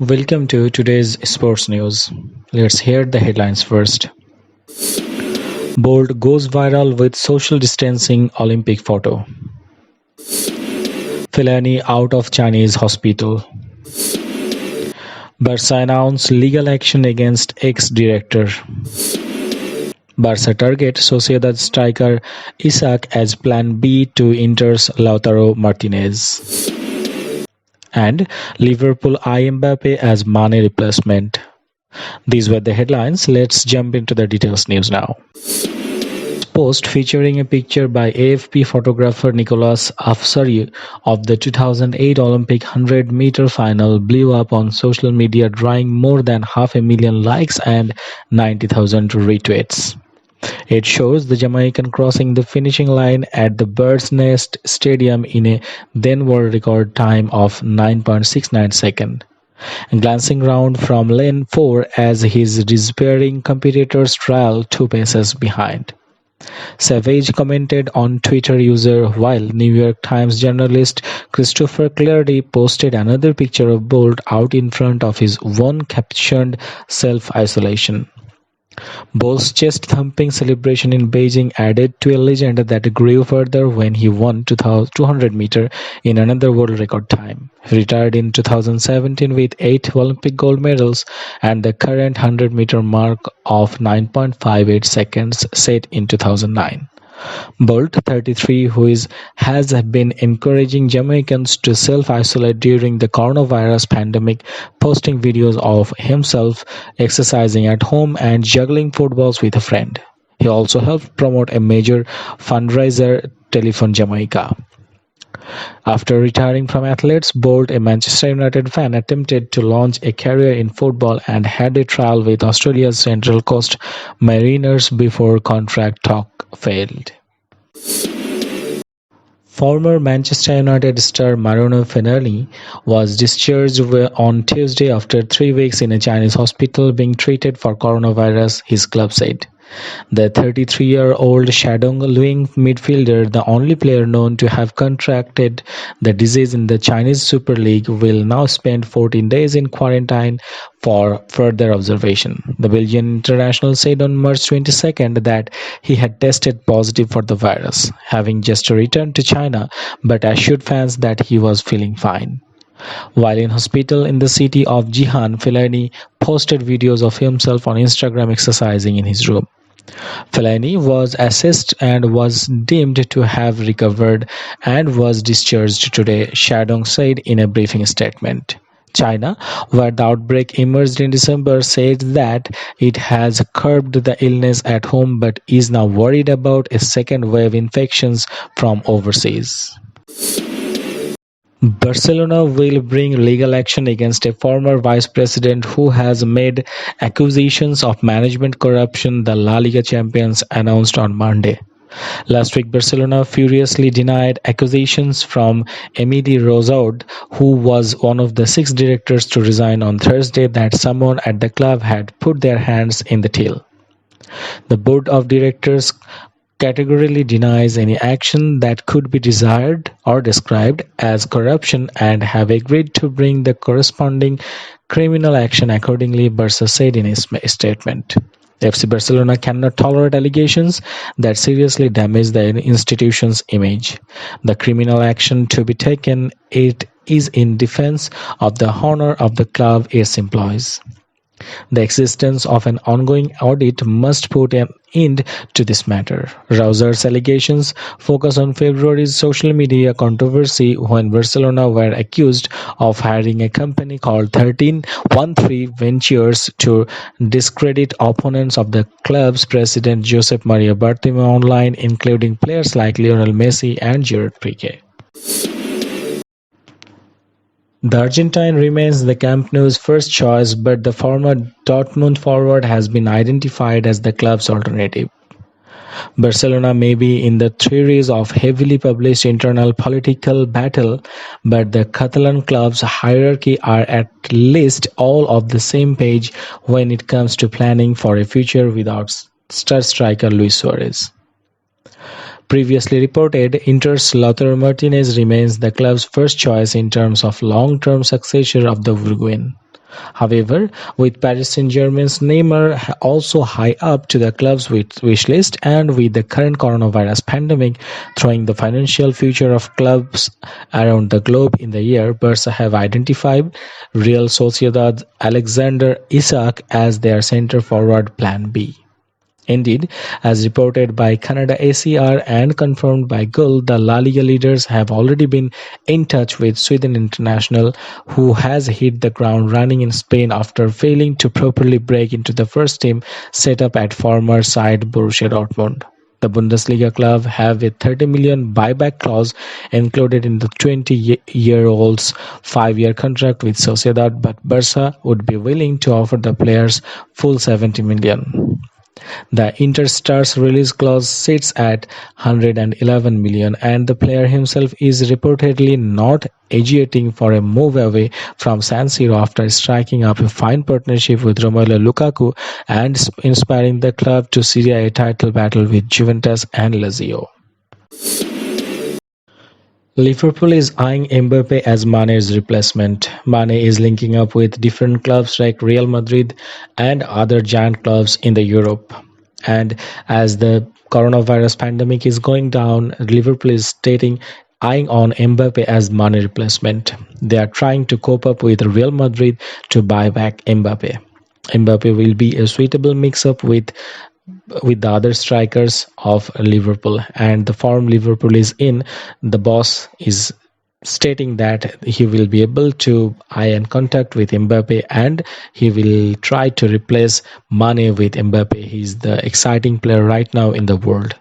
Welcome to today's sports news. Let's hear the headlines first. Bolt goes viral with social distancing Olympic photo. Fellaini out of Chinese hospital. Barca announced legal action against ex-director. Barca target Sociedad striker Isak as plan B to Inter's Lautaro Martinez. And Liverpool eye Mbappe as Mane replacement. These were the headlines. Let's jump into the details news now. Post featuring a picture by AFP photographer Nicolas Afsari of the 2008 Olympic 100-meter final blew up on social media, drawing more than 500,000 likes and 90,000 retweets. It shows the Jamaican crossing the finishing line at the Bird's Nest Stadium in a then world record time of 9.69 seconds. Glancing round from lane 4 as his despairing competitors trailed 2 paces behind. Savage commented on Twitter user, while New York Times journalist Christopher Clardy posted another picture of Bolt out in front of his own captioned self-isolation. Bolt's chest-thumping celebration in Beijing added to a legend that grew further when he won 200 meter in another world record time. He retired in 2017 with 8 Olympic gold medals and the current 100-meter mark of 9.58 seconds set in 2009. Bolt, 33, who has been encouraging Jamaicans to self-isolate during the coronavirus pandemic, posting videos of himself exercising at home and juggling footballs with a friend. He also helped promote a major fundraiser, Telephone Jamaica. After retiring from athletics, Bolt, a Manchester United fan, attempted to launch a career in football and had a trial with Australia's Central Coast Mariners before contract talk failed. Former Manchester United star Mariano Fellaini was discharged on Tuesday after 3 weeks in a Chinese hospital being treated for coronavirus, his club said. The 33-year-old Shandong Luing midfielder, the only player known to have contracted the disease in the Chinese Super League, will now spend 14 days in quarantine for further observation. The Belgian international said on March 22nd that he had tested positive for the virus, having just returned to China, but assured fans that he was feeling fine. While in hospital in the city of Jihan, Fellaini posted videos of himself on Instagram exercising in his room. Fellaini was assessed and was deemed to have recovered and was discharged today, Shandong said in a briefing statement. China, where the outbreak emerged in December, said that it has curbed the illness at home but is now worried about a second wave infections from overseas. Barcelona will bring legal action against a former vice president who has made accusations of management corruption, the La Liga champions announced on Monday. Last week, Barcelona furiously denied accusations from Emili Rosaud, who was one of the 6 directors to resign on Thursday, that someone at the club had put their hands in the till. The board of directors categorically denies any action that could be desired or described as corruption and have agreed to bring the corresponding criminal action accordingly, Barca said in a statement. FC Barcelona cannot tolerate allegations that seriously damage the institution's image. The criminal action to be taken is in defense of the honor of the club, its employees. The existence of an ongoing audit must put an end to this matter. Rosaud's allegations focus on February's social media controversy when Barcelona were accused of hiring a company called 1313 Ventures to discredit opponents of the club's president Josep Maria Bartomeu online, including players like Lionel Messi and Gerard Piqué. The Argentine remains the Camp Nou's first choice, but the former Dortmund forward has been identified as the club's alternative. Barcelona may be in the throes of heavily published internal political battle, but the Catalan club's hierarchy are at least all of the same page when it comes to planning for a future without star striker Luis Suarez. Previously reported, Inter's Lautaro Martinez remains the club's first choice in terms of long-term successor of the Uruguayan. However, with Paris Saint-Germain's Neymar also high up to the club's wish list, and with the current coronavirus pandemic throwing the financial future of clubs around the globe in the air, Barca have identified Real Sociedad's Alexander Isak as their centre forward plan B. Indeed, as reported by Canada ACR and confirmed by Gull, the La Liga leaders have already been in touch with Sweden international, who has hit the ground running in Spain after failing to properly break into the first team set up at former side Borussia Dortmund. The Bundesliga club have a 30 million buyback clause included in the 20-year-old's 5-year contract with Sociedad, but Barca would be willing to offer the players full 70 million. The Interstar's release clause sits at 111 million, and the player himself is reportedly not agitating for a move away from San Siro after striking up a fine partnership with Romelu Lukaku and inspiring the club to Serie A title battle with Juventus and Lazio. Liverpool is eyeing Mbappe as Mane's replacement. Mane is linking up with different clubs like Real Madrid and other giant clubs in the Europe. And as the coronavirus pandemic is going down, Liverpool is stating eyeing on Mbappe as Mane replacement. They are trying to cope up with Real Madrid to buy back Mbappe. Mbappe will be a suitable mix-up with the other strikers of Liverpool, and the form Liverpool is in, the boss is stating that he will be able to eye and contact with Mbappe, and he will try to replace Mane with Mbappe. He's the exciting player right now in the world.